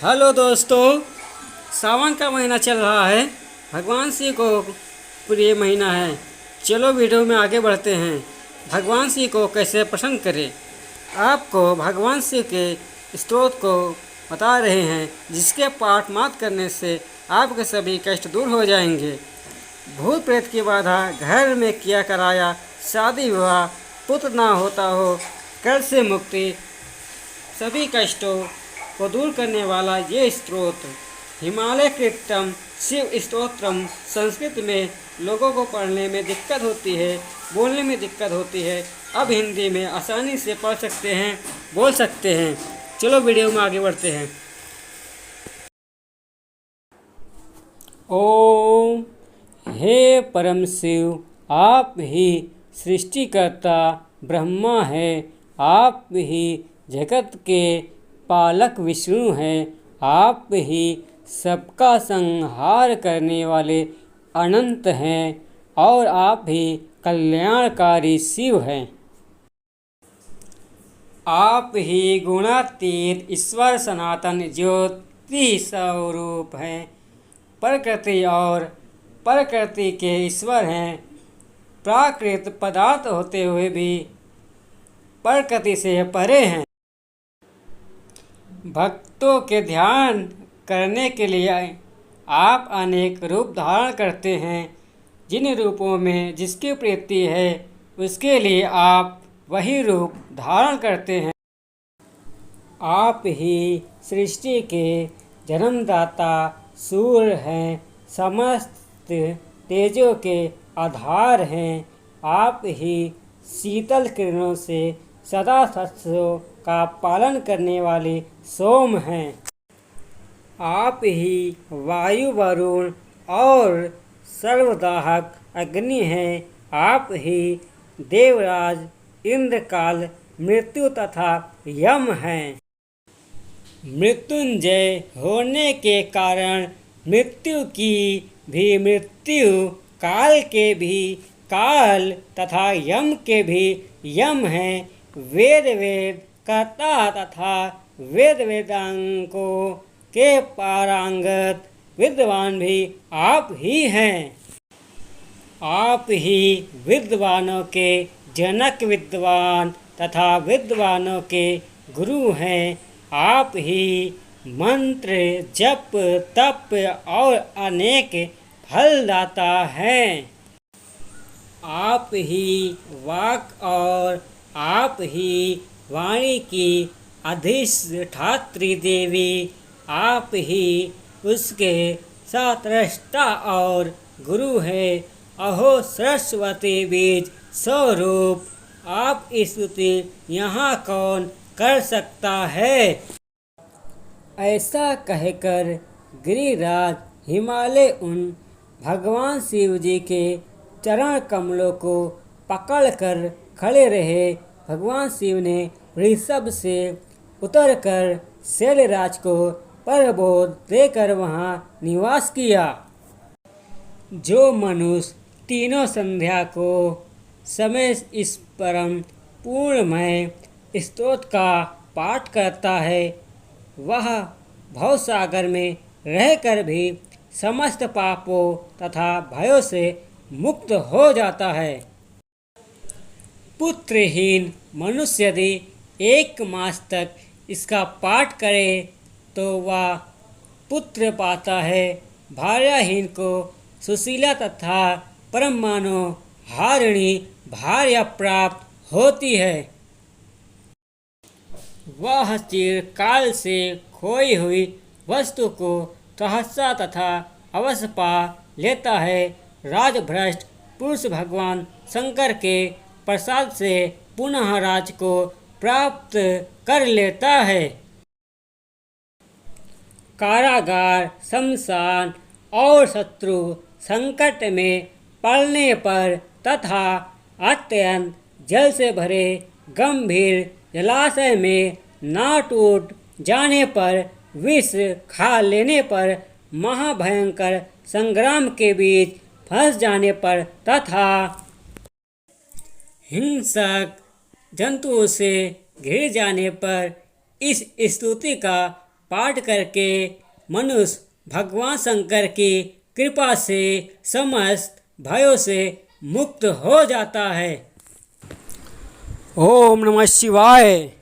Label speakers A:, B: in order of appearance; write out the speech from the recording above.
A: Hello दोस्तों, सावन का महीना चल रहा है। भगवान शिव को प्रिय महीना है। चलो वीडियो में आगे बढ़ते हैं। भगवान शिव को कैसे प्रसन्न करें, आपको भगवान शिव के स्तोत्र को बता रहे हैं, जिसके पाठ मात करने से आपके सभी कष्ट दूर हो जाएंगे। भूत प्रेत की बाधा घर में किया कराया, शादी विवाह पुत्र ना होता हो, कर्ज से मुक्ति, सभी कष्टों को दूर करने वाला ये स्तोत्र हिमालय कृतम शिव स्तोत्रम। संस्कृत में लोगों को पढ़ने में दिक्कत होती है, बोलने में दिक्कत होती है। अब हिंदी में आसानी से पढ़ सकते हैं, बोल सकते हैं। चलो वीडियो में आगे बढ़ते हैं। ओम, हे परम शिव, आप ही सृष्टिकर्ता ब्रह्मा है, आप ही जगत के पालक विष्णु हैं, आप ही सबका संहार करने वाले अनंत हैं और आप ही कल्याणकारी शिव हैं। आप ही गुणातीत ईश्वर सनातन ज्योति स्वरूप हैं, प्रकृति और प्रकृति के ईश्वर हैं। प्राकृत पदार्थ होते हुए भी प्रकृति से परे हैं। भक्तों के ध्यान करने के लिए आप अनेक रूप धारण करते हैं। जिन रूपों में जिसकी प्रीति है, उसके लिए आप वही रूप धारण करते हैं। आप ही सृष्टि के जन्मदाता सूर्य हैं, समस्त तेजों के आधार हैं। आप ही शीतल किरणों से सदा सत्सों का पालन करने वाले सोम हैं। आप ही वायु वरुण और सर्वदाहक अग्नि हैं। आप ही देवराज इंद्रकाल मृत्यु तथा यम हैं। मृत्युंजय होने के कारण मृत्यु की भी मृत्यु, काल के भी काल तथा यम के भी यम हैं। वेद कर्ता तथा वेदांगों के पारंगत विद्वान भी आप ही हैं। आप ही विद्वानों के जनक विद्वान तथा विद्वानों के गुरु हैं। आप ही मंत्र जप तप और अनेक फलदाता हैं। आप ही वाक और आप ही वाणी की अधिष्ठात्री देवी, आप ही उसके सत्रष्टा और गुरु है। अहो सरस्वती बीज स्वरूप, आप स्तुति यहाँ कौन कर सकता है। ऐसा कहकर गिरिराज हिमालय उन भगवान शिव जी के चरण कमलों को पकड़कर खड़े रहे। भगवान शिव ने ऋषभ से उतरकर शैलराज को प्रबोध देकर वहाँ निवास किया। जो मनुष्य तीनों संध्या को समय इस परम पूर्णमय स्तोत्र का पाठ करता है, वह भवसागर में रहकर भी समस्त पापों तथा भयों से मुक्त हो जाता है। पुत्रहीन मनुष्य यदि 1 मास तक इसका पाठ करे तो वह पुत्र पाता है। भार्याहीन को सुशीला तथा परम मनोहारिणी भार्या प्राप्त होती है। वह चिरकाल से खोई हुई वस्तु को सहसा तथा अवश्य पा लेता है। राजभ्रष्ट पुरुष भगवान शंकर के प्रसाद से पुनः राज को प्राप्त कर लेता है। कारागार, शमशान और शत्रु संकट में पड़ने पर तथा अत्यंत जल से भरे गंभीर जलाशय में ना टूट जाने पर, विष खा लेने पर, महाभयंकर संग्राम के बीच फंस जाने पर तथा हिंसक जंतुओं से घिर जाने पर इस स्तुति का पाठ करके मनुष्य भगवान शंकर की कृपा से समस्त भयों से मुक्त हो जाता है। ओम नमः शिवाय।